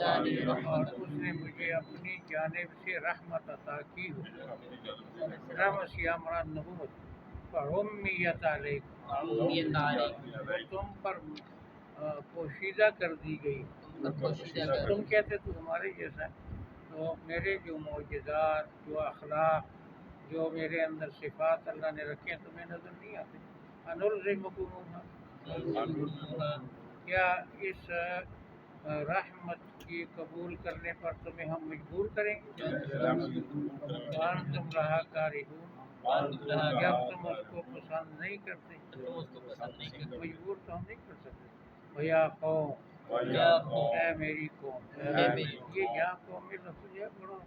اور اس نے مجھے اپنی جانب سے رحمت عطا کی ہو. رحمت یا مراد نبوت. فَعُمِّيَتْ عَلَيْكُمْ وہ تم پر پوشیدہ کر دی گئی. تم کہتے تو ہمارے جیسا ہے. تو میرے جو معجزات، جو اخلاق، جو میرے اندر صفات اللہ نے رکھے ہیں تمہیں نظر نہیں آتے. انلزمکموہا کیا اس رحمت کی قبول کرنے پر تمہیں ہم مجبور کریں گے؟ وانتم لہا کارہون جب تم اس کو پسند نہیں کرتے. مجبور تو ہم نہیں کر سکتے. ویا قوم اے میری قوم. یہ یا قوم میں لفظ ہے بڑا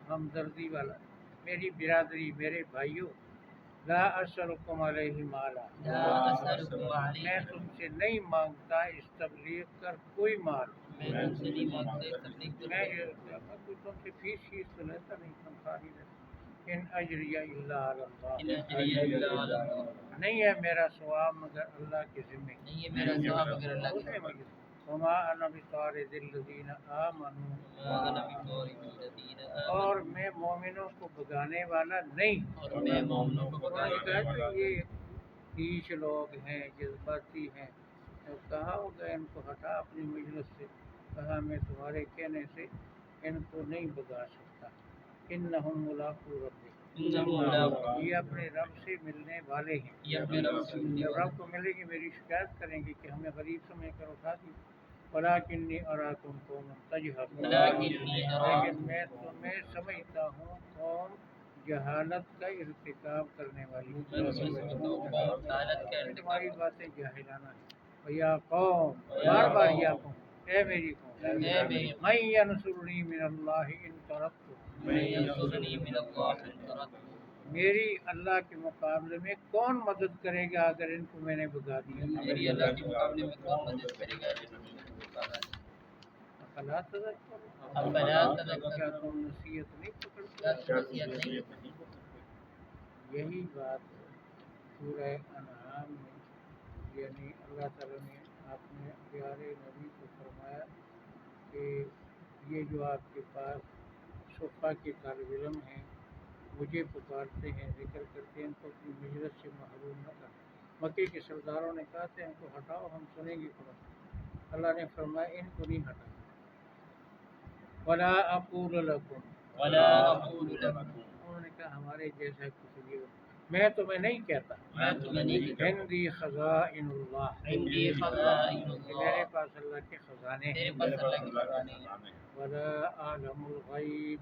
ہمدردی والا. میری برادری، میرے بھائیوں، لا اسألکم علیہ مالا میں تم سے نہیں مانگتا اس تبلیغ کر کوئی مال. میں کوئی تم سے فیس تو لیتا نہیں، تنخواہ نہیں لیتا. ان اجریہ الا علی اللہ نہیں ہے میرا ثواب مگر اللہ کے ذمہ. وما انا بطارد الذین آمنوا اور میں مومنوں کو بگانے والا نہیں. یہ تیش لوگ ہیں، جذباتی ہیں. کہا ہوگا ان کو ہٹا اپنی مجلس سے. کہا میں تمہارے کہنے سے ان کو نہیں بگا سکتا. انہم ملاقو ربہم یہ اپنے رب سے ملنے والے ہیں. جب رب کو ملے گی میری شکایت کریں گے کہ ہمیں غریب سمجھ کر اٹھا دی. ولکنی اراکم قوما تجہلون لیکن میں تمہیں سمجھتا ہوں قوم جہالت کا ارتکاب کرنے والی. تمہاری باتیں جاہلانہ ہیں. یا قوم بار بار یا قوم اے میری قوم. من ینصرنی من اللہ ان ترکت میری اللہ کے مقابلے میں کون مدد کرے گا اگر ان کو میں نے بگا دیا. میری اللہ کے مقابلے میں کون مدد کرے گا اگر ان کو میں نے بگا دیا. افلا تذکرون کیا تم نصیحت نہیں پکڑتے؟ یہی بات سورہ انعام میں یعنی اللہ تعالیٰ نے اپنے پیارے نبی کو فرمایا کہ یہ جو آپ کے پاس صفا کے طالب علم ہیں مجھے پکارتے ہیں، ذکر کرتے ہیں، ان کو اپنی مجلس سے محروم نہ کر. مکے کے سرداروں نے کہا تھا ان کو ہٹاؤ ہم سنیں گے قرآن. اللہ نے فرمایا ان کو نہیں ہٹانا. ولا اقول لکم انہوں نے کہا ہمارے جیسا کچھ بھی میں تمہیں نہیں کہتا. عندی خزائن اللہ میرے پاس اللہ کے خزانے ہیں. ولا اعلم الغیب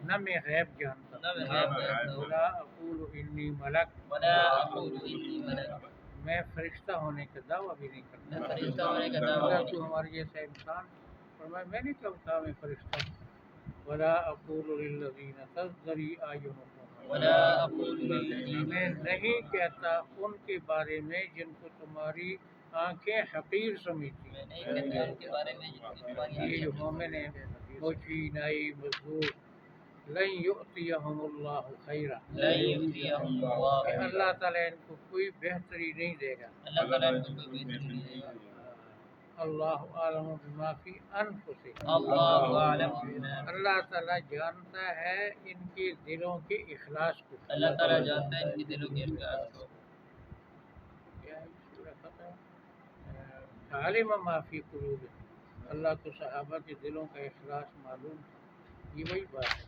نہ میں غیب جانتا. ولا اقول انی ملک میں فرشتہ ہونے کا دعویٰ بھی نہیں کرتا. اگر تو ہمارے جیسا انسان فرمایا میں نے کب کہا میں فرشتہ ہوں. ولا اقول للذین تزدری اعینکم میں نہیں کہتا ان کے بارے میں جن کو تمہاری آنکھیں حقیر سمجھتی. یہ جو مومن ہیں موچی نائی مضبوط لن یؤتیہم اللہ خیرا اللہ تعالیٰ ان کو کوئی بہتری نہیں دے گا. اللہ عالم بما فی انفسہم اللہ تعالیٰ جانتا ہے ان کے دلوں کے اخلاص کو. عالم ما فی قلوبہم اللہ کو صحابہ کے دلوں کا اخلاص معلوم. یہ وہی بات ہے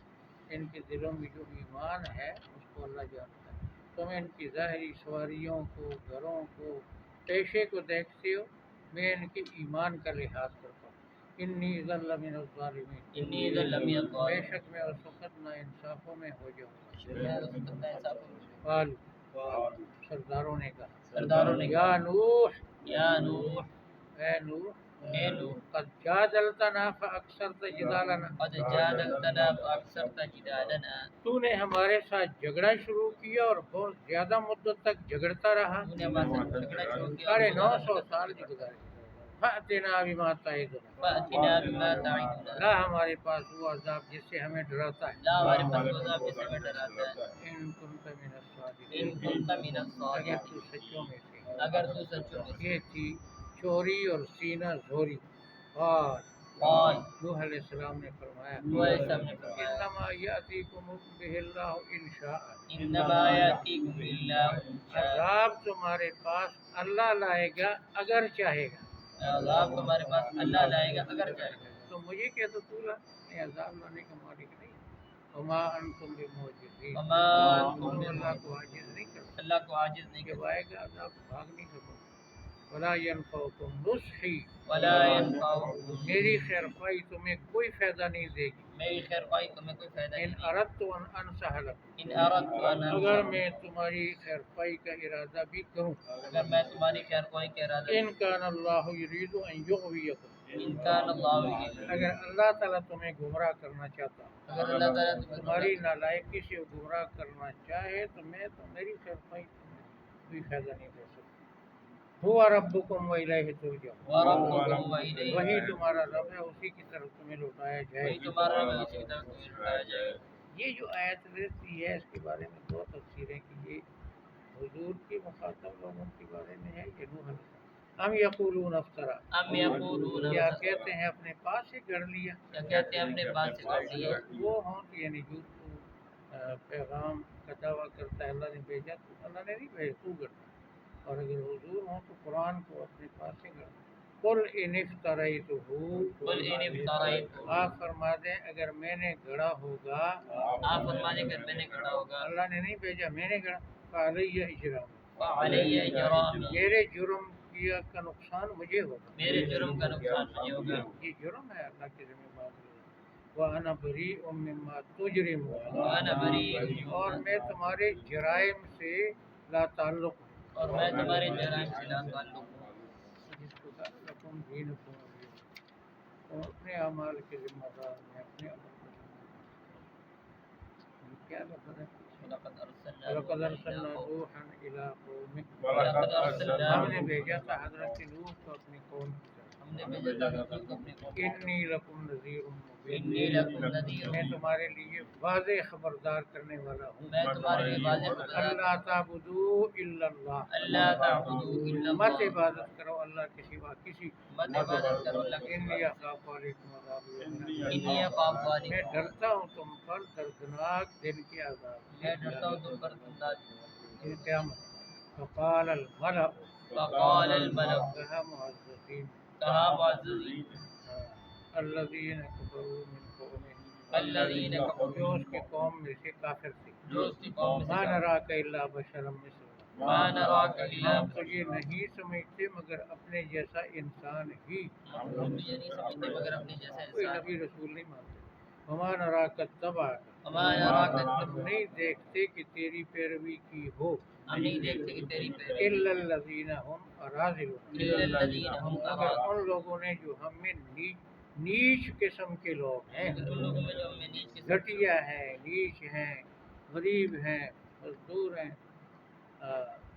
ان کے دلوں میں جو ایمان ہے اس کو اللہ جانتا ہے. تم ان کی ظاہری سواریوں کو، گھروں کو، پیشے کو دیکھتے ہو، میں ان کے ایمان کا لحاظ کرتا ہوں. انی اذا لمن الظالمین بے شک میں اس وقت نا انصافوں میں ہو جاؤں گا. قالوا سرداروں نے کہا یا نوح اے نوح قد جادلتنا فاکثرت جدالنا تو نے ہمارے ساتھ جھگڑا شروع کیا اور بہت زیادہ مدت تک جھگڑتا رہا. 950 سال بھی گزارے. فأتنا بما تعدنا لا ہمارے پاس وہ عذاب جس سے ہمیں ڈراتا ہے. ان کنت من الصادقین اگر تو سچوں میں سے. یہ تھی چوری اور سینہ زوری. قال نوح علیہ السلام نے فرمایا نوح علیہ السلام نے فرمایا انما یاتیکم بہ اللہ ان شاء انما یاتیکم باللہ ان شاء عذاب تمہارے پاس اللہ لائے گا اگر چاہے گا عذاب تمہارے پاس اللہ لائے گا اگر چاہے گا تو مجھے کیا تو طول ہے عذاب لانے کا مالک نہیں وما انتم بمعجزین وما تم انتم اللہ کو عاجز نہیں کر سکتے اللہ کو عاجز نہیں جب کر آئے گا عذاب بھاگ نہیں سکو ولا ينفعكم نصحی ولا ينفعكم میری خیر خواہی تمہیں کوئی فائدہ نہیں دے گی میری خیر خواہی تمہیں کوئی فائدہ ان نہیں دے اردت ان انصح لکم ان اردت ان اگر میں تمہاری خیر خواہی کا ارادہ بھی کروں اگر میں تمہاری خیر خواہی کا ارادہ ان کان اللہ یرید ان یغویکم ان کان اللہ اگر اللہ تعالیٰ تمہیں گمراہ کرنا چاہتا اگر اللہ تعالیٰ تمہیں تمہاری نالائکی سے گمراہ کرنا چاہے تو میں تو میری خیر خواہی تمہیں کوئی فائدہ نہیں دے سکتا ہوا ربکم و الیہ ترجعون وربکم وإلیہ وہی تمہارا رب ہے اسی کی طرف تمہیں لوٹایا جائے وہی تمہارا میں اسی طرح تمہیں لٹایا جائے گا یہ جو آیت رہتی ہے اس کے بارے میں دو تفسیریں کہ یہ حضور کی مخاطب لوگوں کے بارے میں ہے یہ نوح علیہ السلام ہم یقولون افطرا ام یقولون کیا کہتے ہیں اپنے پاس سے گڑھ لیا کیا کہتے ہیں اپنے پاس سے کر لیا وہ ہوں کہ یعنی جو پیغام کا دعویٰ کرتا ہے اللہ نے بھیجا تو اللہ نے نہیں بھیجا تو گڑھتا اور اگر حضور ہوں تو قرآن کو اپنے پاس سے گڑھ قل ان افتریتہ قل ان افتریتہ آپ فرما دیں اگر میں نے گڑھا ہوگا آپ فرما دیں اگر میں نے گڑھا ہوگا اللہ نے نہیں بھیجا میں نے گڑھا فعلی اجرام فعلی اجرامی میرے جرم کیا کا نقصان مجھے ہوگا میرے جرم کا نقصان مجھے ہوگا یہ جرم ہے اللہ کے ذمہ بات وَأَنَا بَرِيءٌ مِّمَّا تُجْرِمُونَ وأنا بری اور میں تمہارے جرائم سے لا تعلق ہوں اور میں تمہارے جرائم سے لا تعلق ہوں جس کو کہا لکم دینکم ولی دین اور اپنے اعمال کے ذمہ دار میں اپنے عمل کے ذمہ دار یہ کیا لفظ ہے وَلَقَدْ وَلَقَدْ أَرْسَلْنَا أَرْسَلْنَا نُوحًا إِلَىٰ قَوْمِهِ وَلَقَدْ أَرْسَلْنَا ہم نے بھیجا تھا حضرت نوح کو اپنی قوم کی طرف ہم نے بھیجا تھا حضور کو اپنے قوم کو انی لکم نذیر مبین انی لکم نذیر میں تمہارے لیے واضح خبردار کرنے والا ہوں میں تمہارے لیے واضح خبردار اللہ تعبدوا الا اللہ اللہ تعبدوا الا مت اللہ عبادت کرو اللہ کے سوا کسی مت عبادت کرو اللہ کے انی سوا اخاف علیکم عذاب یوم انی اخاف میں علیکم ڈرتا ہوں تم پر دردناک دن کے عذاب میں ڈرتا ہوں تم پر انداز یہ قیامت فقال الملأ فقال الملأ کہا معززین کہا معززین الذین کفروا من قومه الذین جو کفروا اس کی قوم میں سے کافر تھے جو اس کی قوم ما سے نراک الا بشرا مثلنا ما نراک الا ہم تجھے نہیں سمجھتے مگر اپنے جیسا انسان ہی ہم لوگ تجھے نہیں سمجھتے مگر اپنے جیسا کوئی انسان نبی رسول نہیں مانتے وما نراک اتبعک وما نراک ہم اتبعک نہیں دیکھتے کہ تیری پیروی کی ہو ہم نہیں دیکھتے کہ تیری پیروی الا الذین هم اراذلون الا الذین هم مگر ان لوگوں نے جو ہم میں نیچ قسم کے لوگ ہیں مگر ان لوگوں میں جو ہمیں نیچ کے گھٹیا ہیں نیچ ہیں غریب ہیں مزدور ہیں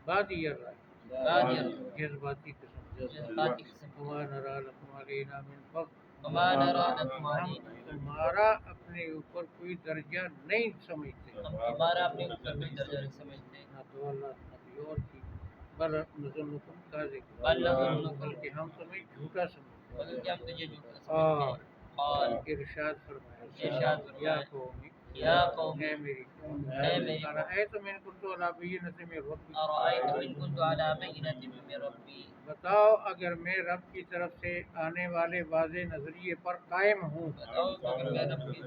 بادی بادی جذباتی قسم جذباتی قسم وما نرى لكم علينا من فضل وما نرى لكم ہم علينا تمہارا اپنے اوپر کوئی درجہ نہیں سمجھتے ہم تمہارا اپنے اوپر کوئی درجہ نہیں سمجھتے نہ تو اللہ نبی اور کی بل نظنکم کاذب بل نظنکم بلکہ ہم تمہیں جھوٹا سمجھتے بلکہ ہم تجھے جھوٹا اور سمجھتے قال ارشاد فرمایا ارشاد فرمایا یا قومی یا قوم اے میری قوم اے میری ارأیت من كنت على بینۃ من ربی ارأیت ان كنت على بینۃ من ربی بتاؤ اگر میں رب کی طرف سے آنے والے واضح نظریے پر قائم ہوں بتاؤ تو اگر میں رب کی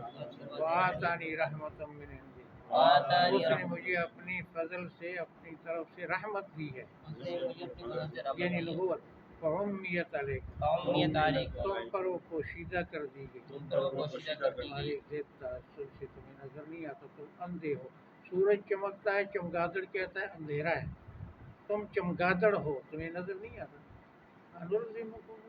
وآتانی رحمۃ من عندی وآتانی اس نے رحمۃ مجھے اپنی فضل سے اپنی طرف سے رحمت دی ہے اس نے مجھے اپنی مدد سے رحمت یعنی دی ہے نبوت فعمیت علیکم قومیت علیکم تم پر وہ پوشیدہ کر دی گئی تم پر وہ پوشیدہ کر دی تمہاری گئی ضد تعصب سے تمہیں نظر نہیں آتا تم اندھے ہو سورج چمکتا ہے چمگادڑ کہتا ہے اندھیرا ہے تم چمگادڑ ہو تمہیں نظر نہیں آتا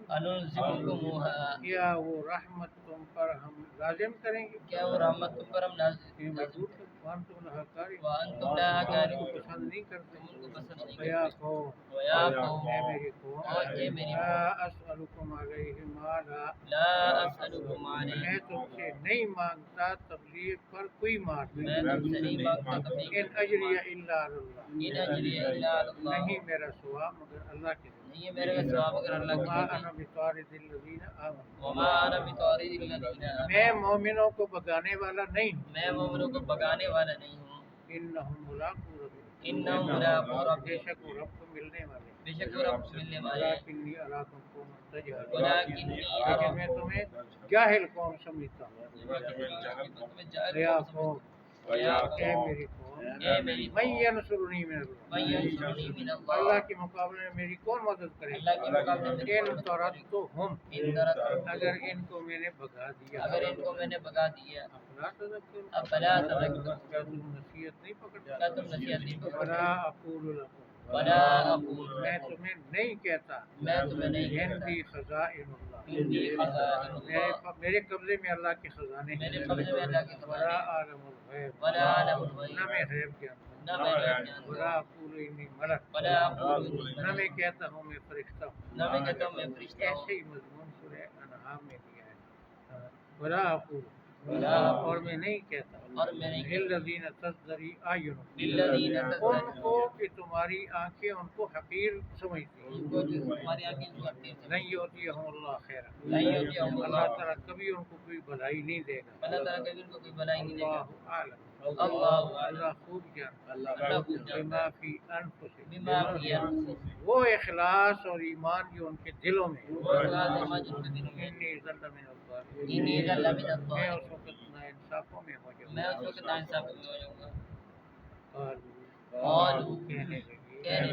انلزمکموہا کیا وہ رحمت تم پر ہم لازم کریں گے کیا وہ رحمت تم پر ہم یہ لازم مضبوط وانتم لہا کاری وانتم لہا کارہون کو پسند نہیں کرتے تم ان کو پسند نہیں یا کرتے قوم ویا قوم اے میری قوم اور اے میری لا اسألکم علیہ مالا لا اسألکم علیہ میں تم سے نہیں مانگتا تبلیغ پر کوئی مال میں تم سے نہیں مانگتا تبلیغ ان اجری الا علی اللہ ان اجری الا علی اللہ نہیں میرا ثواب مگر اللہ کے ذمہ یہ میرے کا ثواب اگر اللہ کی وما مرضی انا بطارد الذین آمنوا وما انا بطارد الذین آمنوا میں مومنوں کو بگانے والا نہیں ہوں میں مومنوں کو بگانے والا نہیں ہوں انہم ملاقو ربہم انہم ملاقو بے ربہم شک وہ رب کو ملنے والے ہیں بے شک وہ رب کو ملنے والے ہیں ولکنی اراکم قوما تجہلون ولکنی لیکن میں تمہیں جاہل قوم سمجھتا ہوں یا قوم اے میری قوم اے میری من ینصرنی من اللہ من ینصرنی من اللہ اللہ کے مقابلے میں میری کون مدد کرے اللہ کے مقابلے میں ان طردتہم ان طرح اگر ان کو میں نے بھگا دیا اگر ان کو میں نے بگا دیا افلا تذکرون افلا تذکرون کیا تم نصیحت نہیں پکڑتے کیا تم نصیحت نہیں پکڑتے ولا اقول لکم ولا اقول میں تمہیں نہیں کہتا میں تمہیں نہیں کہتا عندی خزائن اللہ عندی خزائن اللہ میرے قبضے میں اللہ کے خزانے ہیں میرے قبضے میں اللہ کے ولا خزانے عالم الغیب ولا عالم الغیب نہ میں غیب جانتا نہ میں غیب جانتا ولا اقول انی ملک ولا اقول انی نہ میں ملک کہتا ہوں میں فرشتہ ہوں نہ میں کہتا ہوں میں فرشتہ ہوں ایسے ہی مضمون سورہ انعام میں دیا ہے ولا اقول ولا اور میں نہیں کہتا اور میں نہیں کہتا للذین تزدری اعینہم للذین ان تزدری کو کہ تمہاری آنکھیں ان کو حقیر سمجھتی ہیں ان کو جو تمہاری آنکھیں جو کرتی ہیں نہیں یؤتیہم اللہ خیرا نہیں یؤتیہم اللہ اللہ تعالیٰ کبھی ان کو کوئی بھلائی نہیں دے گا اللہ تعالیٰ کبھی ان کو کوئی بھلائی نہیں دے گا اللہ عالم اللہ اللہ خوب جانتا اللہ خوب جانتا بما فی انفسہم بما فی انفسہم وہ اخلاص اور ایمان جو ان کے دلوں میں ہے وہ اخلاص ایمان جو ان کے دلوں میں انی ذل من الظالمین انی ذل من میں الظالمین اس وقت ناانصافوں میں ہو جاؤں میں اس وقت ناانصاف میں ہو جاؤں گا قالوا کہنے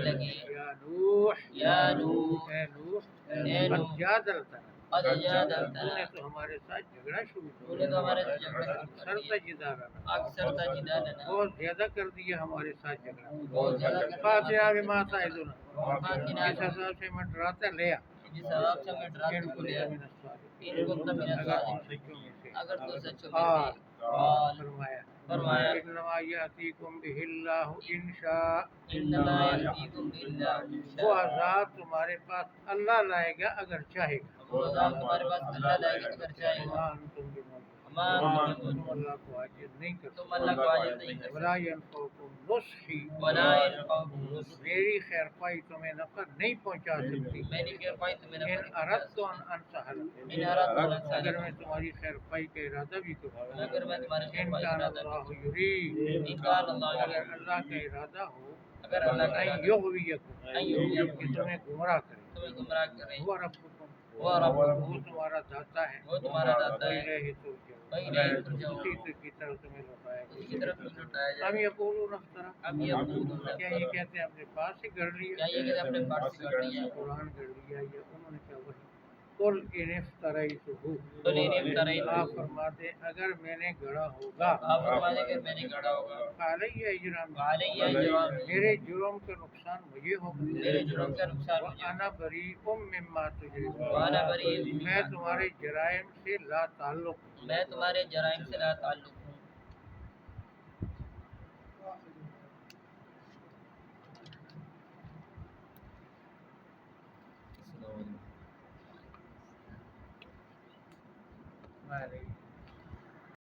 لگے یا نوح یا نوح اے نوح اے قد نوح جادلتنا قد تو نے جادلتنا تو ہمارے ساتھ جھگڑا شروع تو کر نے تو ہمارے ساتھ جھگڑا شروع اکثر کر دیا تجدالنا اکثر تجدالنا بہت زیادہ کر دیا ہمارے ساتھ جھگڑا بہت زیادہ کر دیا فاتحہ بما تعدنا فاتنا اس حساب سے میں ڈراتا لیا جس حساب سے میں ڈراتا ان کو کو لیا من الصادقین ان کو من اگر تم الصادقین سچوں میں سے اگر تو سچوں میں سے قال فرمایا فرمایا انما یاتیکم بہ اللہ ان شاء انما یأتیکم باللہ وہ عذاب تمہارے پاس اللہ لائے گا اگر چاہے گا وہ عذاب تمہارے پاس اللہ لائے گا اگر چاہے گا وما انتم بمعجزین وما انتم تم بمعجزین اللہ کو عاجز نہیں کر تم اللہ کو عاجز نہیں کر ولا ينفعكم نصحی ولا ينفعكم نصحی میری خیر خواہی تمہیں نفع نہیں پہنچا سکتی میری خیر خواہی تمہیں نفع ان نہیں پہنچا اردت سکتی ان انصح لكم ان اردت ان انصح اگر لكم میں تمہاری خیر خواہی کا ارادہ بھی کروں اگر میں تمہاری خیر ان خواہی کان ارادہ اللہ یرید ان کان اللہ اگر یرید اللہ کا ارادہ ہو اگر اللہ کا ان ارادہ یغویکم ان یغویکم کہ تمہیں گمراہ کرے تمہیں گمراہ کرے وہ ربکم وہ ربکم وہ تمہارا داتا ہے وہ تمہارا داتا ہے وإلیہ ترجعون وإلیہ ترجعون اسی کی طرف تمہیں لوٹایا اسی کی طرف تمہیں لوٹایا جائے ام جائے یقولون افترا اب یہ اقول کیا یہ کہتے ہیں اپنے پاس سے گڑھ لیا کیا یہ کہ اپنے پاس سے کر لیا قرآن گڑھ لیا یا انہوں نے کیا وہی قل ان افتریتہ قل ان افتریتہ آپ فرما دیں اگر میں نے گڑھا ہوگا آپ فرما دیں کہ میں نے گڑھا ہوگا علیہ اجرام علیہ اجرام میرے جرم کا نقصان مجھے ہوگا میرے جرم کا نقصان مجھے وانا بریء مما تجرمون وانا بریء میں تمہارے جرائم سے لا تعلق ہوں میں تمہارے جرائم سے لا تعلق ہوں ہمارے